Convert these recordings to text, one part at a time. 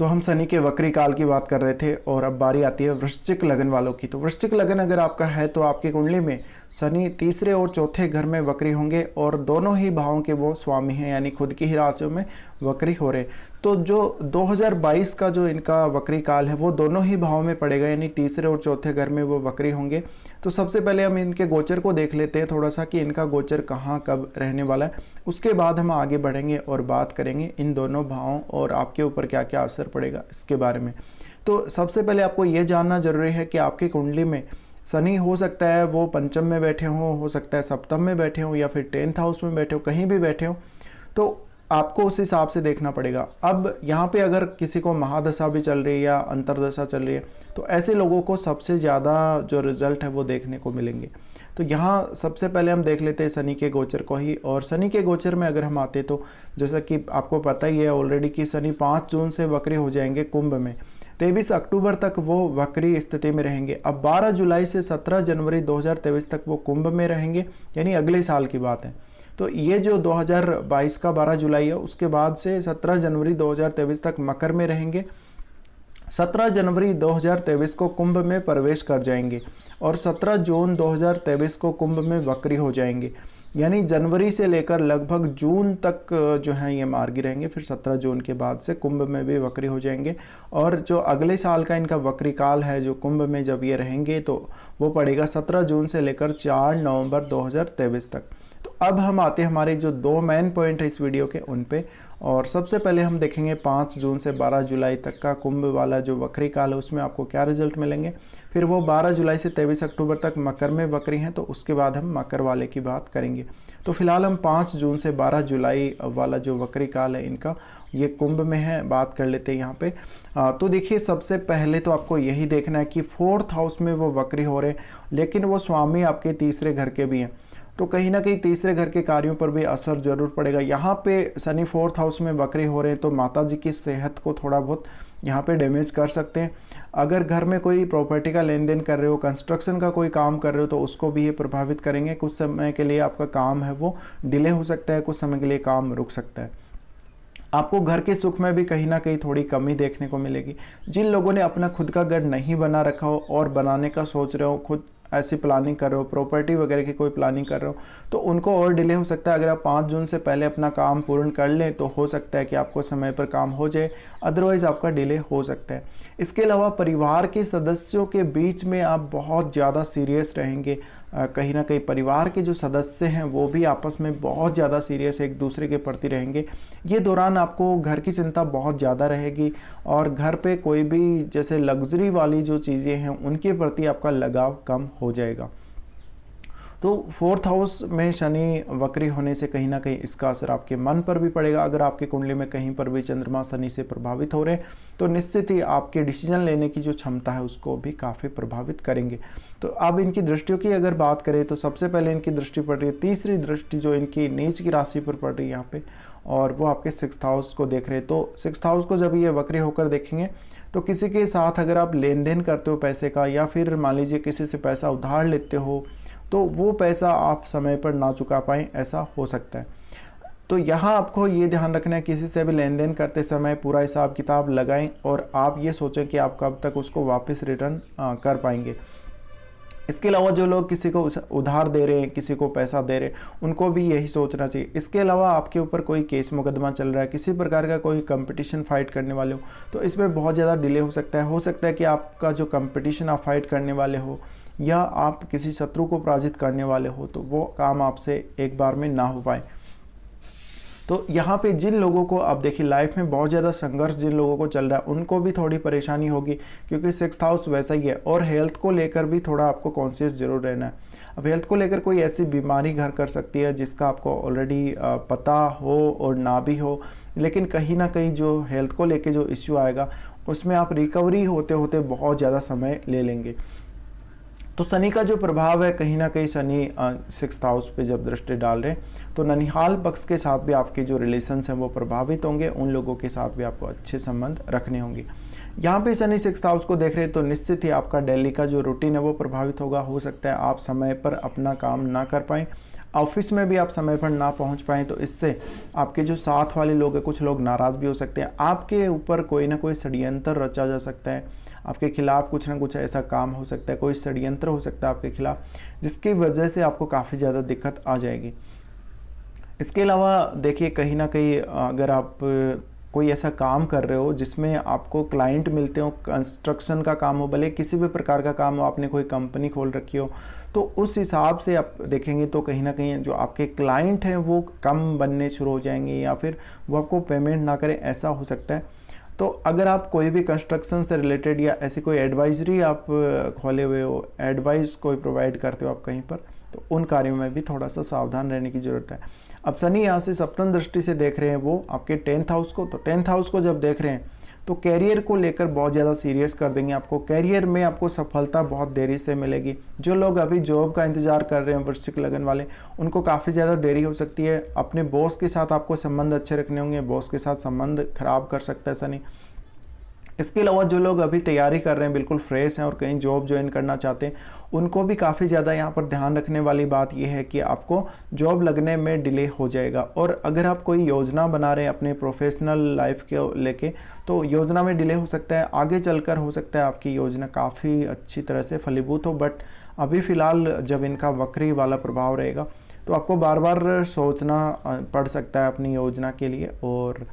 तो हम शनि के वक्री काल की बात कर रहे थे और अब बारी आती है वृश्चिक लगन वालों की। तो वृश्चिक लगन अगर आपका है तो आपकी कुंडली में शनि तीसरे और चौथे घर में वक्री होंगे और दोनों ही भावों के वो स्वामी हैं, यानी खुद की ही राशियों में वक्री हो रहे। तो जो 2022 का जो इनका वक्री काल है वो दोनों ही भावों में पड़ेगा, यानी तीसरे और चौथे घर में वो वक्री होंगे। तो सबसे पहले हम इनके गोचर को देख लेते हैं थोड़ा सा कि इनका गोचर कहाँ कब रहने वाला है। उसके बाद हम आगे बढ़ेंगे और बात करेंगे इन दोनों भावों और आपके ऊपर क्या क्या असर पड़ेगा इसके बारे में। तो सबसे पहले आपको ये जानना जरूरी है कि आपकी कुंडली में शनि हो सकता है वो पंचम में बैठे हों, हो सकता है सप्तम में बैठे हों या फिर 10th हाउस में बैठे हो, कहीं भी बैठे हो, तो आपको उस हिसाब से देखना पड़ेगा। अब यहाँ पे अगर किसी को महादशा भी चल रही है या अंतरदशा चल रही है तो ऐसे लोगों को सबसे ज़्यादा जो रिजल्ट है वो देखने को मिलेंगे। तो यहाँ सबसे पहले हम देख लेते हैं शनि के गोचर को ही। और शनि के गोचर में अगर हम आते तो जैसा कि आपको पता ही है ऑलरेडी कि शनि 5 जून से वक्री हो जाएंगे कुंभ में, 23 अक्टूबर तक वो वक्री स्थिति में रहेंगे। अब 12 जुलाई से 17 जनवरी 2023 तक वो कुंभ में रहेंगे, यानी अगले साल की बात है। तो ये जो 2022 का 12 जुलाई है उसके बाद से 17 जनवरी 2023 तक मकर में रहेंगे। 17 जनवरी 2023 को कुंभ में प्रवेश कर जाएंगे और 17 जून 2023 को कुंभ में वक्री हो जाएंगे, यानी जनवरी से लेकर लगभग जून तक जो है ये मार्गी रहेंगे। फिर 17 जून के बाद से कुंभ में भी वक्री हो जाएंगे और जो अगले साल का इनका वक्री काल है जो कुंभ में जब ये रहेंगे तो वो पड़ेगा 17 जून से लेकर 4 नवंबर 2023 तक। तो अब हम आते हैं हमारे जो 2 मेन पॉइंट है इस वीडियो के उन पे। और सबसे पहले हम देखेंगे 5 जून से 12 जुलाई तक का कुंभ वाला जो वक्री काल है उसमें आपको क्या रिजल्ट मिलेंगे। फिर वो 12 जुलाई से 23 अक्टूबर तक मकर में वक्री हैं, तो उसके बाद हम मकर वाले की बात करेंगे। तो फिलहाल हम 5 जून से 12 जुलाई वाला जो वक्री काल है इनका ये कुंभ में है, बात कर लेते हैं यहाँ पे। तो देखिए सबसे पहले तो आपको यही देखना है कि 4th हाउस में वो वक्री हो रहे हैं, लेकिन वो स्वामी आपके तीसरे घर के भी हैं, तो कहीं ना कहीं तीसरे घर के कार्यों पर भी असर जरूर पड़ेगा। यहाँ पे शनि 4th हाउस में वक्री हो रहे हैं तो माता जी की सेहत को थोड़ा बहुत यहाँ पे डैमेज कर सकते हैं। अगर घर में कोई प्रॉपर्टी का लेन देन कर रहे हो, कंस्ट्रक्शन का कोई काम कर रहे हो, तो उसको भी ये प्रभावित करेंगे। कुछ समय के लिए आपका काम है वो डिले हो सकता है, कुछ समय के लिए काम रुक सकता है। आपको घर के सुख में भी कहीं ना कहीं थोड़ी कमी देखने को मिलेगी। जिन लोगों ने अपना खुद का घर नहीं बना रखा हो और बनाने का सोच रहे हो, खुद ऐसी प्लानिंग कर रहे हो, प्रॉपर्टी वगैरह की कोई प्लानिंग कर रहे हो, तो उनको और डिले हो सकता है। अगर आप 5 जून से पहले अपना काम पूर्ण कर लें तो हो सकता है कि आपको समय पर काम हो जाए, अदरवाइज आपका डिले हो सकता है। इसके अलावा परिवार के सदस्यों के बीच में आप बहुत ज़्यादा सीरियस रहेंगे। कहीं ना कहीं परिवार के जो सदस्य हैं वो भी आपस में बहुत ज़्यादा सीरियस एक दूसरे के प्रति रहेंगे। ये दौरान आपको घर की चिंता बहुत ज़्यादा रहेगी और घर पे कोई भी जैसे लग्जरी वाली जो चीज़ें हैं उनके प्रति आपका लगाव कम हो जाएगा। तो 4th हाउस में शनि वक्री होने से कहीं ना कहीं इसका असर आपके मन पर भी पड़ेगा। अगर आपकी कुंडली में कहीं पर भी चंद्रमा शनि से प्रभावित हो रहे हैं तो निश्चित ही आपके डिसीजन लेने की जो क्षमता है उसको भी काफ़ी प्रभावित करेंगे। तो अब इनकी दृष्टियों की अगर बात करें तो सबसे पहले इनकी दृष्टि पड़ रही है, तीसरी दृष्टि जो इनकी नीच की राशि पर पड़ रही है यहाँ पे, और वो आपके 6th हाउस को देख रहे हैं। तो 6th हाउस को जब ये वक्री होकर देखेंगे तो किसी के साथ अगर आप लेन देन करते हो पैसे का, या फिर मान लीजिए किसी से पैसा उधार लेते हो, तो वो पैसा आप समय पर ना चुका पाएँ, ऐसा हो सकता है। तो यहाँ आपको ये ध्यान रखना है किसी से भी लेन देन करते समय पूरा हिसाब किताब लगाएं और आप ये सोचें कि आप कब तक उसको वापस रिटर्न कर पाएंगे। इसके अलावा जो लोग किसी को उधार दे रहे हैं, किसी को पैसा दे रहे हैं, उनको भी यही सोचना चाहिए। इसके अलावा आपके ऊपर कोई केस मुकदमा चल रहा है, किसी प्रकार का कोई कंपटीशन फाइट करने वाले हो, तो इसमें बहुत ज़्यादा डिले हो सकता है। हो सकता है कि आपका जो कंपटीशन आप फाइट करने वाले हो या आप किसी शत्रु को पराजित करने वाले हो तो वो काम आपसे एक बार में ना हो पाए। तो यहाँ पे जिन लोगों को आप देखिए लाइफ में बहुत ज़्यादा संघर्ष जिन लोगों को चल रहा है उनको भी थोड़ी परेशानी होगी, क्योंकि 6th हाउस वैसा ही है। और हेल्थ को लेकर भी थोड़ा आपको कॉन्शियस जरूर रहना है। अब हेल्थ को लेकर कोई ऐसी बीमारी घर कर सकती है जिसका आपको ऑलरेडी पता हो और ना भी हो, लेकिन कहीं ना कहीं जो हेल्थ को लेकर जो इश्यू आएगा उसमें आप रिकवरी होते होते बहुत ज़्यादा समय ले लेंगे। तो शनि का जो प्रभाव है कहीं ना कहीं शनि 6th हाउस पे जब दृष्टि डाल रहे हैं तो ननिहाल पक्ष के साथ भी आपके जो रिलेशंस हैं वो प्रभावित होंगे, उन लोगों के साथ भी आपको अच्छे संबंध रखने होंगे। यहाँ पे शनि 6th हाउस को देख रहे हैं तो निश्चित ही आपका डेली का जो रूटीन है वो प्रभावित होगा। हो सकता है आप समय पर अपना काम ना कर पाएँ, ऑफिस में भी आप समय पर ना पहुंच पाएँ तो इससे आपके जो साथ वाले लोग हैं, कुछ लोग नाराज़ भी हो सकते हैं। आपके ऊपर कोई ना कोई षड्यंत्र रचा जा सकता है, आपके खिलाफ कुछ ना कुछ ऐसा काम हो सकता है, कोई षड्यंत्र हो सकता है आपके खिलाफ, जिसकी वजह से आपको काफ़ी ज़्यादा दिक्कत आ जाएगी। इसके अलावा देखिए, कहीं ना कहीं अगर आप कोई ऐसा काम कर रहे हो जिसमें आपको क्लाइंट मिलते हो, कंस्ट्रक्शन का काम हो, भले किसी भी प्रकार का काम हो, आपने कोई कंपनी खोल रखी हो, तो उस हिसाब से आप देखेंगे तो कहीं ना कहीं जो आपके क्लाइंट हैं वो कम बनने शुरू हो जाएंगे या फिर वो आपको पेमेंट ना करें, ऐसा हो सकता है। तो अगर आप कोई भी कंस्ट्रक्शन से रिलेटेड या ऐसी कोई एडवाइजरी आप खोले हुए हो, एडवाइस कोई प्रोवाइड करते हो आप कहीं पर, तो उन कार्यों में भी थोड़ा सा सावधान रहने की ज़रूरत है। अब शनि यहाँ से सप्तम दृष्टि से देख रहे हैं वो आपके 10th हाउस को, तो 10th हाउस को जब देख रहे हैं तो कैरियर को लेकर बहुत ज़्यादा सीरियस कर देंगे आपको। कैरियर में आपको सफलता बहुत देरी से मिलेगी। जो लोग अभी जॉब का इंतजार कर रहे हैं, वृश्चिक लगन वाले, उनको काफ़ी ज़्यादा देरी हो सकती है। अपने बॉस के साथ आपको संबंध अच्छे रखने होंगे, बॉस के साथ संबंध खराब कर सकता है शनि। इसके अलावा जो लोग अभी तैयारी कर रहे हैं, बिल्कुल फ्रेश हैं और कहीं जॉब ज्वाइन करना चाहते हैं, उनको भी काफ़ी ज़्यादा यहाँ पर ध्यान रखने वाली बात यह है कि आपको जॉब लगने में डिले हो जाएगा। और अगर आप कोई योजना बना रहे हैं अपने प्रोफेशनल लाइफ के लेके, तो योजना में डिले हो सकता है। आगे चलकर हो सकता है आपकी योजना काफ़ी अच्छी तरह से फलीभूत हो, बट अभी फ़िलहाल जब इनका वक्री वाला प्रभाव रहेगा तो आपको बार बार सोचना पड़ सकता है अपनी योजना के लिए। और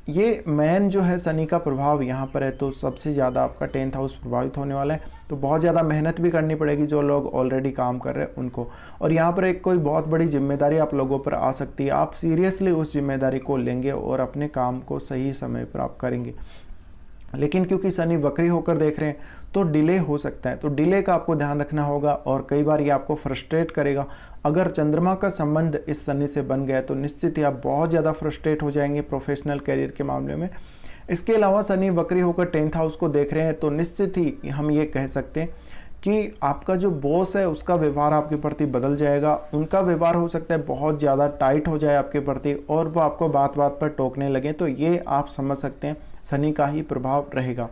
ये मेन जो है शनि का प्रभाव यहाँ पर है, तो सबसे ज़्यादा आपका 10th हाउस प्रभावित होने वाला है। तो बहुत ज़्यादा मेहनत भी करनी पड़ेगी जो लोग ऑलरेडी काम कर रहे हैं उनको। और यहाँ पर एक कोई बहुत बड़ी जिम्मेदारी आप लोगों पर आ सकती है, आप सीरियसली उस जिम्मेदारी को लेंगे और अपने काम को सही समय पर आप करेंगे। लेकिन क्योंकि शनि वक्री होकर देख रहे हैं तो डिले हो सकता है, तो डिले का आपको ध्यान रखना होगा और कई बार ये आपको फ्रस्ट्रेट करेगा। अगर चंद्रमा का संबंध इस शनि से बन गया तो निश्चित ही आप बहुत ज़्यादा फ्रस्ट्रेट हो जाएंगे प्रोफेशनल करियर के मामले में। इसके अलावा शनि वक्री होकर 10th हाउस को देख रहे हैं तो निश्चित ही हम ये कह सकते हैं कि आपका जो बॉस है उसका व्यवहार आपके प्रति बदल जाएगा। उनका व्यवहार हो सकता है बहुत ज़्यादा टाइट हो जाए आपके प्रति और वो आपको बात बात पर टोकने लगे, तो ये आप समझ सकते हैं शनि का ही प्रभाव रहेगा।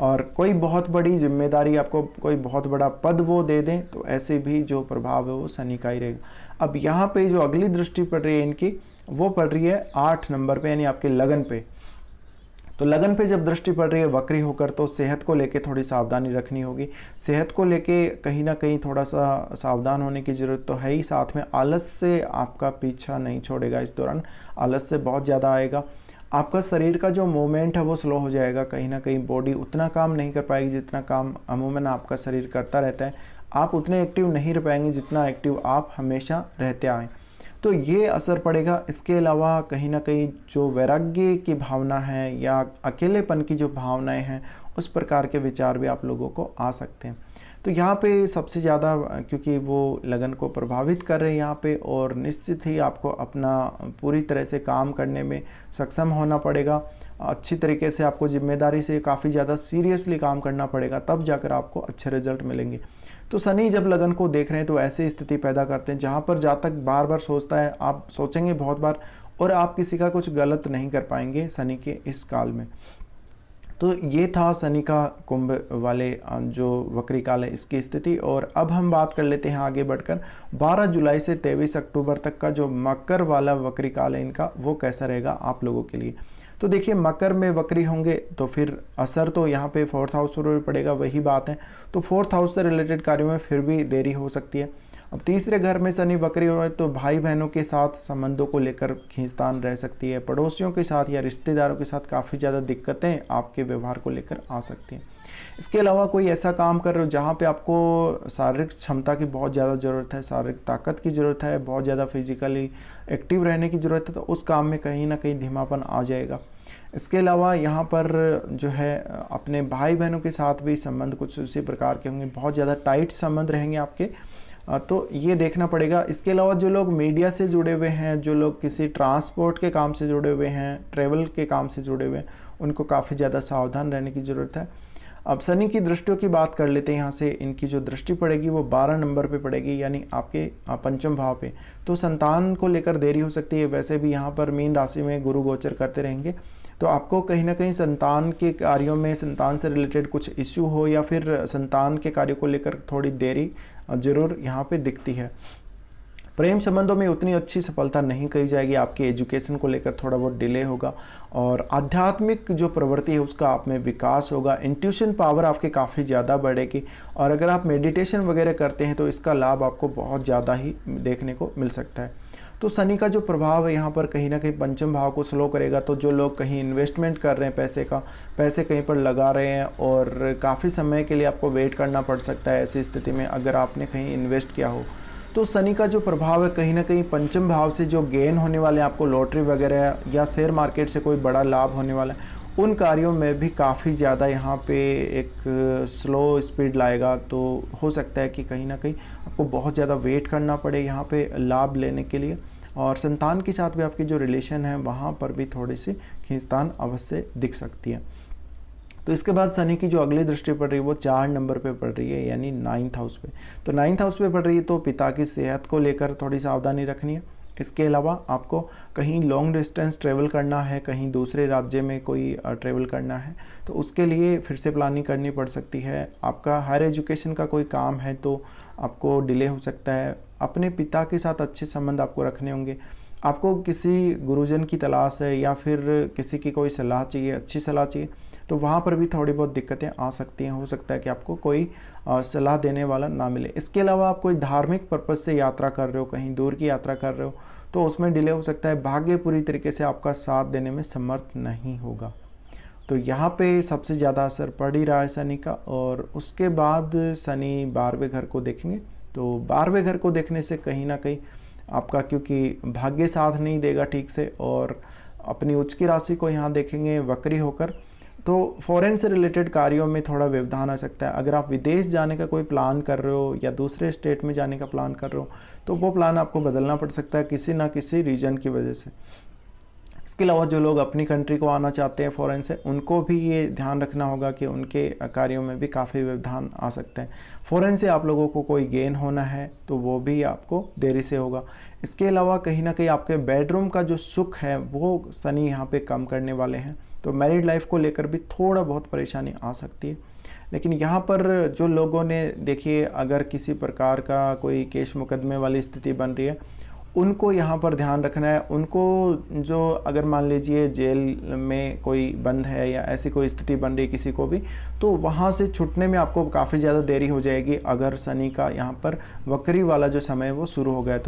और कोई बहुत बड़ी जिम्मेदारी आपको, कोई बहुत बड़ा पद वो दे दें, तो ऐसे भी जो प्रभाव है वो शनि का ही रहेगा। अब यहाँ पे जो अगली दृष्टि पड़ रही है इनकी, वो पड़ रही है 8 नंबर पे, यानी आपके लगन पे। तो लगन पे जब दृष्टि पड़ रही है वक्री होकर, तो सेहत को लेके थोड़ी सावधानी रखनी होगी। सेहत को लेके कहीं ना कहीं थोड़ा सा सावधान होने की ज़रूरत तो है ही, साथ में आलस से आपका पीछा नहीं छोड़ेगा। इस दौरान आलस से बहुत ज़्यादा आएगा। आपका शरीर का जो मूवमेंट है वो स्लो हो जाएगा, कहीं ना कहीं बॉडी उतना काम नहीं कर पाएगी जितना काम अमूमन आपका शरीर करता रहता है। आप उतने एक्टिव नहीं रह पाएंगे जितना एक्टिव आप हमेशा रहते आए, तो ये असर पड़ेगा। इसके अलावा कहीं ना कहीं जो वैराग्य की भावना है या अकेलेपन की जो भावनाएं हैं, उस प्रकार के विचार भी आप लोगों को आ सकते हैं। तो यहाँ पे सबसे ज़्यादा क्योंकि वो लगन को प्रभावित कर रहे हैं यहाँ पे, और निश्चित ही आपको अपना पूरी तरह से काम करने में सक्षम होना पड़ेगा। अच्छी तरीके से आपको जिम्मेदारी से काफ़ी ज़्यादा सीरियसली काम करना पड़ेगा, तब जाकर आपको अच्छे रिजल्ट मिलेंगे। तो शनि जब लगन को देख रहे हैं तो ऐसी स्थिति पैदा करते हैं जहाँ पर जातक बार बार सोचता है, आप सोचेंगे बहुत बार और आप किसी का कुछ गलत नहीं कर पाएंगे शनि के इस काल में। तो ये था शनि का कुंभ वाले जो वक्री काल है इसकी स्थिति। और अब हम बात कर लेते हैं आगे बढ़कर 12 जुलाई से 23 अक्टूबर तक का जो मकर वाला वक्री काल है इनका, वो कैसा रहेगा आप लोगों के लिए। तो देखिए, मकर में वक्री होंगे तो फिर असर तो यहाँ पे 4th हाउस पर भी पड़ेगा, वही बात है। तो 4th हाउस से रिलेटेड कार्यों में फिर भी देरी हो सकती है। अब तीसरे घर में शनि वक्री हो रहे तो भाई बहनों के साथ संबंधों को लेकर खींचतान रह सकती है। पड़ोसियों के साथ या रिश्तेदारों के साथ काफ़ी ज़्यादा दिक्कतें आपके व्यवहार को लेकर आ सकती हैं। इसके अलावा कोई ऐसा काम कर रहे हो जहाँ पे आपको शारीरिक क्षमता की बहुत ज़्यादा ज़रूरत है, शारीरिक ताकत की ज़रूरत है, बहुत ज़्यादा फिजिकली एक्टिव रहने की ज़रूरत है, तो उस काम में कहीं ना कहीं धीमापन आ जाएगा। इसके अलावा यहाँ पर जो है अपने भाई बहनों के साथ भी संबंध कुछ उसी प्रकार के होंगे, बहुत ज़्यादा टाइट संबंध रहेंगे आपके, तो ये देखना पड़ेगा। इसके अलावा जो लोग मीडिया से जुड़े हुए हैं, जो लोग किसी ट्रांसपोर्ट के काम से जुड़े हुए हैं, ट्रैवल के काम से जुड़े हुए हैं, उनको काफ़ी ज़्यादा सावधान रहने की ज़रूरत है। अब शनि की दृष्टियों की बात कर लेते हैं। यहाँ से इनकी जो दृष्टि पड़ेगी वो 12 नंबर पे पड़ेगी, यानी आपके पंचम भाव पे। तो संतान को लेकर देरी हो सकती है। वैसे भी यहाँ पर मीन राशि में गुरु गोचर करते रहेंगे, तो आपको कहीं ना कहीं संतान के कार्यों में, संतान से रिलेटेड कुछ इश्यू हो या फिर संतान के कार्यों को लेकर थोड़ी देरी जरूर यहाँ पे दिखती है। प्रेम संबंधों में उतनी अच्छी सफलता नहीं कही जाएगी, आपकी एजुकेशन को लेकर थोड़ा बहुत डिले होगा और आध्यात्मिक जो प्रवृत्ति है उसका आप में विकास होगा। इंट्यूशन पावर आपकी काफ़ी ज़्यादा बढ़ेगी और अगर आप मेडिटेशन वगैरह करते हैं तो इसका लाभ आपको बहुत ज़्यादा ही देखने को मिल सकता है। तो शनि का जो प्रभाव है यहाँ पर कहीं ना कहीं पंचम भाव को स्लो करेगा। तो जो लोग कहीं इन्वेस्टमेंट कर रहे हैं, पैसे कहीं पर लगा रहे हैं और काफ़ी समय के लिए आपको वेट करना पड़ सकता है, ऐसी स्थिति में अगर आपने कहीं इन्वेस्ट किया हो तो शनि का जो प्रभाव है कहीं ना कहीं पंचम भाव से जो गेन होने वाले हैं, आपको लॉटरी वगैरह या शेयर मार्केट से कोई बड़ा लाभ होने वाला है, उन कार्यों में भी काफ़ी ज़्यादा यहाँ पे एक स्लो स्पीड लाएगा। तो हो सकता है कि कहीं ना कहीं आपको बहुत ज़्यादा वेट करना पड़े यहाँ पे लाभ लेने के लिए। और संतान के साथ भी आपकी जो रिलेशन है वहाँ पर भी थोड़ी सी खींचतान अवश्य दिख सकती है। तो इसके बाद शनि की जो अगली दृष्टि पड़ रही है वो 4 नंबर पे पड़ रही है, यानी 9th हाउस पे। तो 9th हाउस पे पड़ रही है तो पिता की सेहत को लेकर थोड़ी सावधानी रखनी है। इसके अलावा आपको कहीं लॉन्ग डिस्टेंस ट्रेवल करना है, कहीं दूसरे राज्य में कोई ट्रेवल करना है तो उसके लिए फिर से प्लानिंग करनी पड़ सकती है। आपका हायर एजुकेशन का कोई काम है तो आपको डिले हो सकता है। अपने पिता के साथ अच्छे संबंध आपको रखने होंगे। आपको किसी गुरुजन की तलाश है या फिर किसी की कोई सलाह चाहिए, अच्छी सलाह चाहिए, तो वहाँ पर भी थोड़ी बहुत दिक्कतें आ सकती हैं। हो सकता है कि आपको कोई सलाह देने वाला ना मिले। इसके अलावा आप कोई धार्मिक पर्पज़ से यात्रा कर रहे हो, कहीं दूर की यात्रा कर रहे हो तो उसमें डिले हो सकता है। भाग्य पूरी तरीके से आपका साथ देने में समर्थ नहीं होगा। तो यहाँ पे सबसे ज़्यादा असर पड़ ही रहा है शनि का। और उसके बाद शनि 12वें घर को देखेंगे। तो 12वें घर को देखने से कहीं ना कहीं आपका, क्योंकि भाग्य साथ नहीं देगा ठीक से और अपनी उच्च की राशि को यहाँ देखेंगे वक्री होकर, तो फॉरेन से रिलेटेड कार्यों में थोड़ा व्यवधान आ सकता है। अगर आप विदेश जाने का कोई प्लान कर रहे हो या दूसरे स्टेट में जाने का प्लान कर रहे हो तो वो प्लान आपको बदलना पड़ सकता है किसी ना किसी रीजन की वजह से। इसके अलावा जो लोग अपनी कंट्री को आना चाहते हैं फॉरेन से, उनको भी ये ध्यान रखना होगा कि उनके कार्यों में भी काफ़ी व्यवधान आ सकते हैं। फॉरेन से आप लोगों को कोई गेन होना है तो वो भी आपको देरी से होगा। इसके अलावा कहीं ना कहीं आपके बेडरूम का जो सुख है वो शनि यहाँ पे कम करने वाले हैं। तो मैरिड लाइफ को लेकर भी थोड़ा बहुत परेशानी आ सकती है। लेकिन यहाँ पर जो लोगों ने, देखिए, अगर किसी प्रकार का कोई केस मुकदमे वाली स्थिति बन रही है उनको यहाँ पर ध्यान रखना है। उनको जो, अगर मान लीजिए जेल में कोई बंद है या ऐसी कोई स्थिति बन रही है किसी को भी, तो वहाँ से छूटने में आपको काफ़ी ज़्यादा देरी हो जाएगी अगर शनि का यहाँ पर वक्री वाला जो समय है वो शुरू हो गया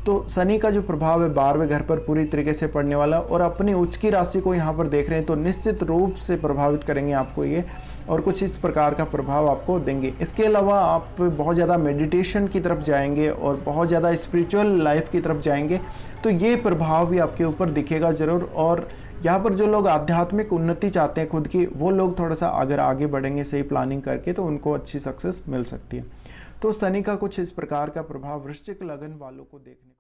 तो शनि का जो प्रभाव है 12वें घर पर पूरी तरीके से पड़ने वाला और अपनी उच्च की राशि को यहाँ पर देख रहे हैं तो निश्चित रूप से प्रभावित करेंगे आपको ये, और कुछ इस प्रकार का प्रभाव आपको देंगे। इसके अलावा आप बहुत ज़्यादा मेडिटेशन की तरफ जाएंगे और बहुत ज़्यादा स्पिरिचुअल लाइफ की तरफ जाएंगे तो ये प्रभाव भी आपके ऊपर दिखेगा ज़रूर। और यहाँ पर जो लोग आध्यात्मिक उन्नति चाहते हैं खुद की, वो लोग थोड़ा सा अगर आगे बढ़ेंगे सही प्लानिंग करके तो उनको अच्छी सक्सेस मिल सकती है। तो शनि का कुछ इस प्रकार का प्रभाव वृश्चिक लगन वालों को देखने